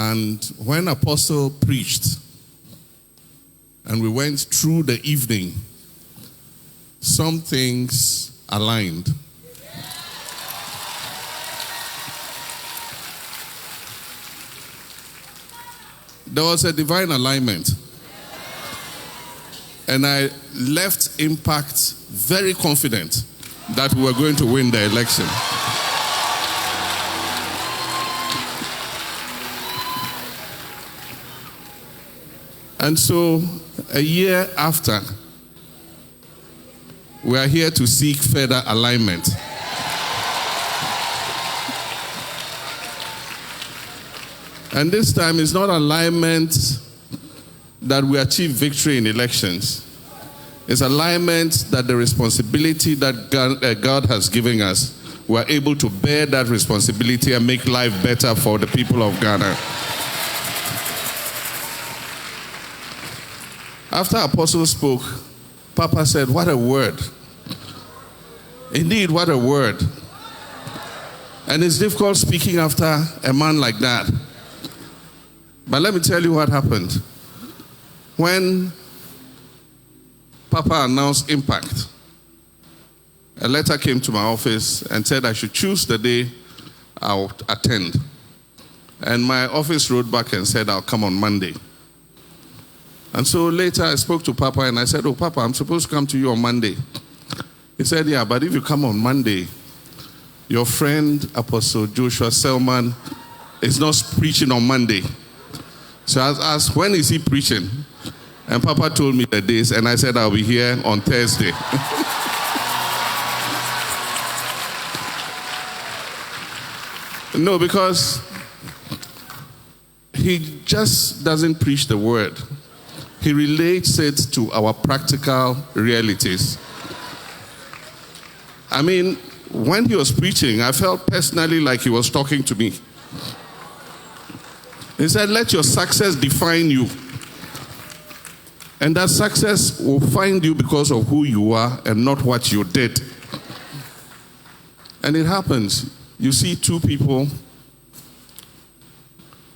And when Apostle preached, and we went through the evening, some things aligned. There was a divine alignment. And I left Impact very confident that we were going to win the election. And so, a year after, we are here to seek further alignment. And this time, it's not alignment that we achieve victory in elections. It's alignment that the responsibility that God has given us, we are able to bear that responsibility and make life better for the people of Ghana. After Apostle spoke, Papa said, "What a word." Indeed, what a word. And it's difficult speaking after a man like that. But let me tell you what happened. When Papa announced Impact, a letter came to my office and said I should choose the day I'll attend. And my office wrote back and said I'll come on Monday. And so later I spoke to Papa and I said, "Oh, Papa, I'm supposed to come to you on Monday." He said, "Yeah, but if you come on Monday, your friend Apostle Joshua Selman is not preaching on Monday." So I asked, "When is he preaching?" And Papa told me the days, and I said, "I'll be here on Thursday." No, because he just doesn't preach the word. He relates it to our practical realities. I mean, when he was preaching, I felt personally like he was talking to me. He said, "Let your success define you. And that success will find you because of who you are and not what you did." And it happens. You see two people,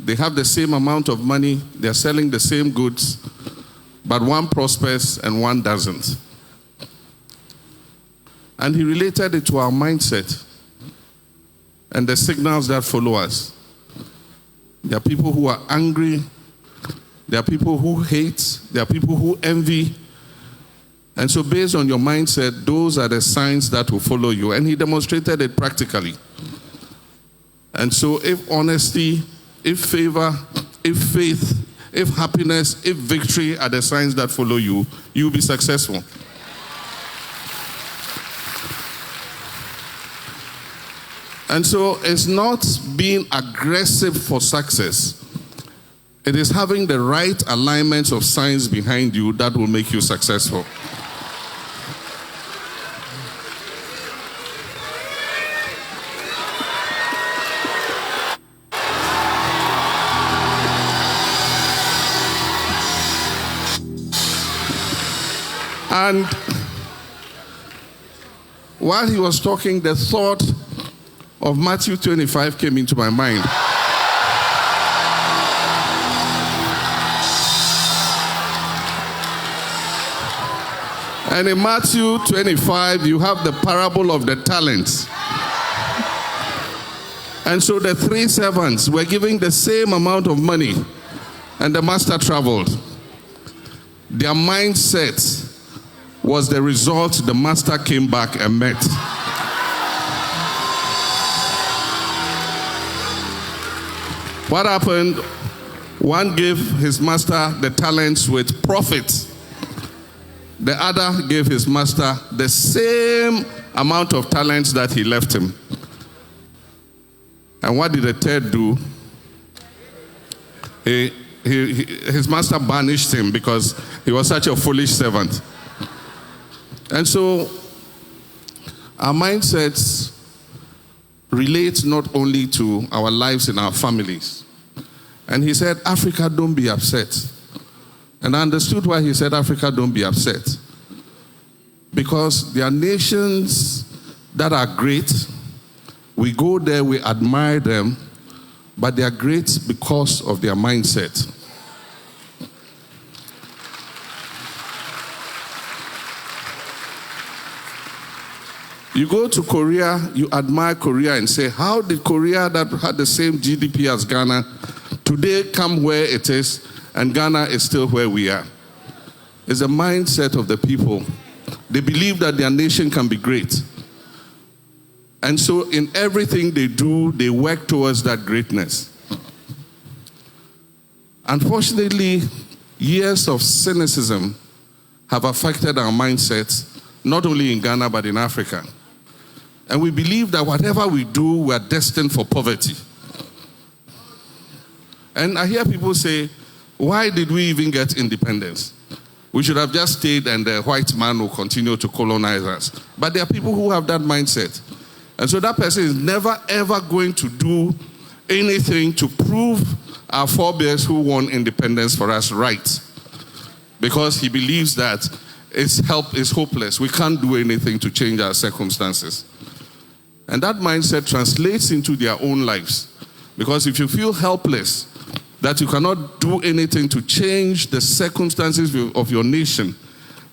they have the same amount of money, they're selling the same goods, but one prospers and one doesn't. And he related it to our mindset and the signals that follow us. There are people who are angry, there are people who hate, there are people who envy. And so based on your mindset, those are the signs that will follow you. And he demonstrated it practically. And so if honesty, if favor, if faith, if happiness, if victory are the signs that follow you, you'll be successful. And so it's not being aggressive for success. It is having the right alignments of signs behind you that will make you successful. And while he was talking, the thought of Matthew 25 came into my mind. And in Matthew 25, you have the parable of the talents. And so the three servants were giving the same amount of money, and the master traveled. Their mindset was the result the master came back and met. What happened? One gave his master the talents with profit. The other gave his master the same amount of talents that he left him. And what did the third do? His master banished him because he was such a foolish servant. And so our mindsets relate not only to our lives in our families. And he said, Africa, don't be upset. And I understood why he said, Africa, don't be upset. Because there are nations that are great. We go there, we admire them, but they are great because of their mindset. You go to Korea, you admire Korea and say, how did Korea that had the same GDP as Ghana today come where it is, and Ghana is still where we are? It's the mindset of the people. They believe that their nation can be great. And so in everything they do, they work towards that greatness. Unfortunately, years of cynicism have affected our mindsets, not only in Ghana, but in Africa. And we believe that whatever we do, we are destined for poverty. And I hear people say, why did we even get independence? We should have just stayed and the white man will continue to colonize us. But there are people who have that mindset. And so that person is never ever going to do anything to prove our forebears who won independence for us right. Because he believes that help is hopeless. We can't do anything to change our circumstances. And that mindset translates into their own lives. Because if you feel helpless, that you cannot do anything to change the circumstances of your nation,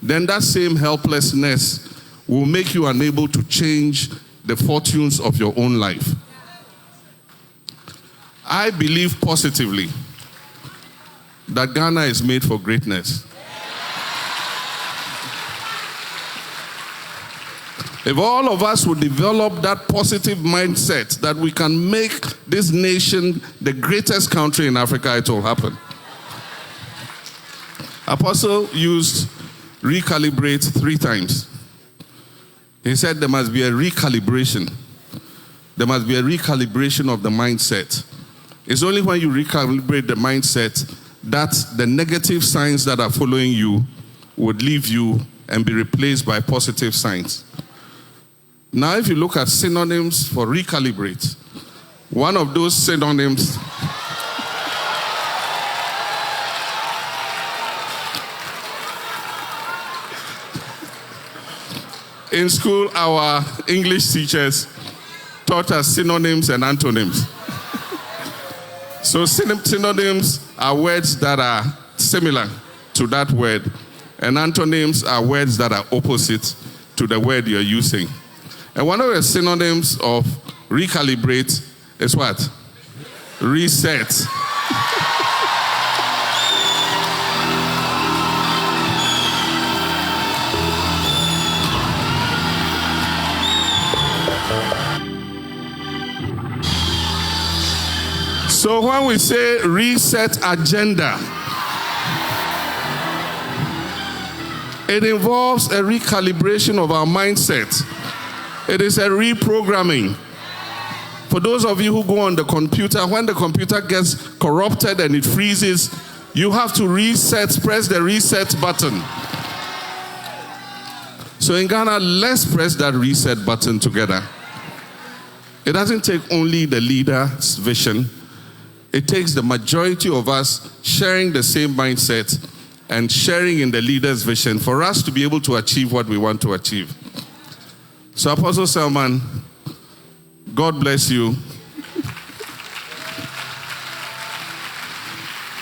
then that same helplessness will make you unable to change the fortunes of your own life. I believe positively that Ghana is made for greatness. If all of us would develop that positive mindset that we can make this nation the greatest country in Africa, it will happen. Apostle used recalibrate 3 times. He said there must be a recalibration. There must be a recalibration of the mindset. It's only when you recalibrate the mindset that the negative signs that are following you would leave you and be replaced by positive signs. Now, if you look at synonyms for recalibrate, one of those synonyms in school, our English teachers taught us synonyms and antonyms. So synonyms are words that are similar to that word, and antonyms are words that are opposite to the word you're using. And one of the synonyms of recalibrate is what? Reset. So when we say reset agenda, it involves a recalibration of our mindset. It is a reprogramming. For those of you who go on the computer, when the computer gets corrupted and it freezes, you have to reset, press the reset button. So in Ghana, let's press that reset button together. It doesn't take only the leader's vision. It takes the majority of us sharing the same mindset and sharing in the leader's vision for us to be able to achieve what we want to achieve. So Apostle Selman, God bless you.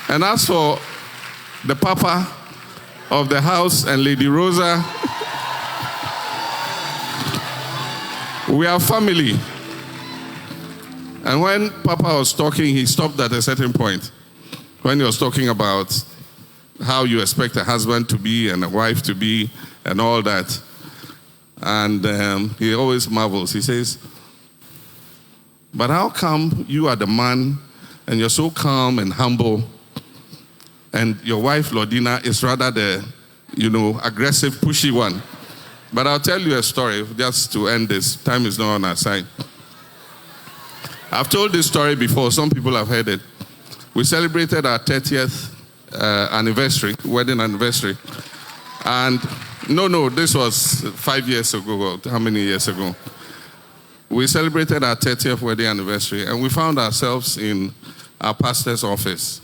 And as for the Papa of the house and Lady Rosa, we are family. And when Papa was talking, he stopped at a certain point. When he was talking about how you expect a husband to be and a wife to be and all that. And he always marvels. He says, but how come you are the man and you're so calm and humble, and your wife, Lordina, is rather the, aggressive, pushy one? But I'll tell you a story just to end this. Time is not on our side. I've told this story before. Some people have heard it. We celebrated our 30th anniversary, wedding anniversary. And no, this was 5 years ago. How many years ago? We celebrated our 30th wedding anniversary, and we found ourselves in our pastor's office.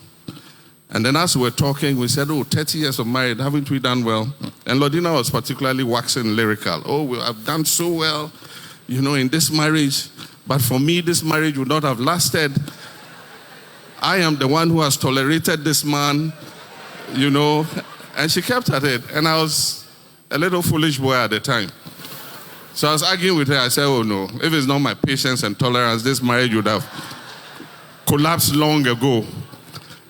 And then as we were talking, we said, 30 years of marriage, haven't we done well? And Lordina was particularly waxing lyrical. We have done so well, in this marriage. But for me, this marriage would not have lasted. I am the one who has tolerated this man, you know. And she kept at it. And I was a little foolish boy at the time. So I was arguing with her. I said, oh no, if it's not my patience and tolerance, this marriage would have collapsed long ago.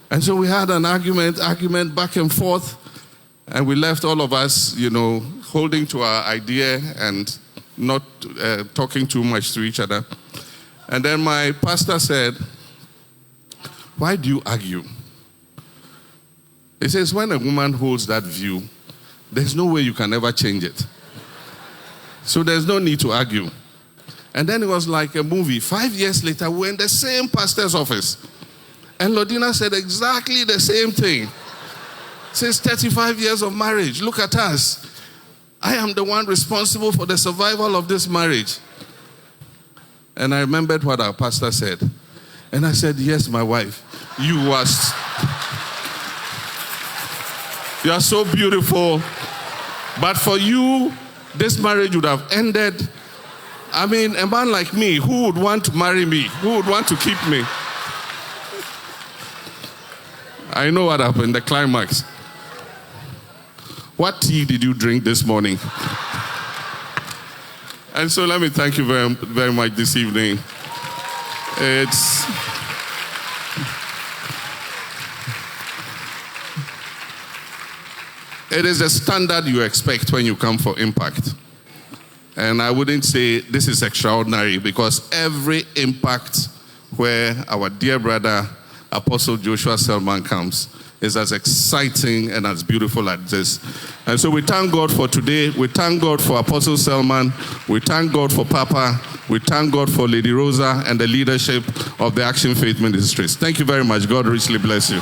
And so we had an argument back and forth. And we left, all of us, you know, holding to our idea and not talking too much to each other. And then my pastor said, why do you argue? He says, when a woman holds that view, there's no way you can ever change it. So there's no need to argue. And then it was like a movie. 5 years later, we're in the same pastor's office. And Lodina said exactly the same thing. Since 35 years of marriage, look at us. I am the one responsible for the survival of this marriage. And I remembered what our pastor said. And I said, yes, my wife, you are so beautiful. But for you, this marriage would have ended. I mean, a man like me, who would want to marry me? Who would want to keep me? I know what happened, the climax. What tea did you drink this morning? And so let me thank you very, very much this evening. It is a standard you expect when you come for Impact. And I wouldn't say this is extraordinary, because every Impact where our dear brother, Apostle Joshua Selman, comes is as exciting and as beautiful as this. And so we thank God for today. We thank God for Apostle Selman. We thank God for Papa. We thank God for Lady Rosa and the leadership of the Action Faith Ministries. Thank you very much. God richly bless you.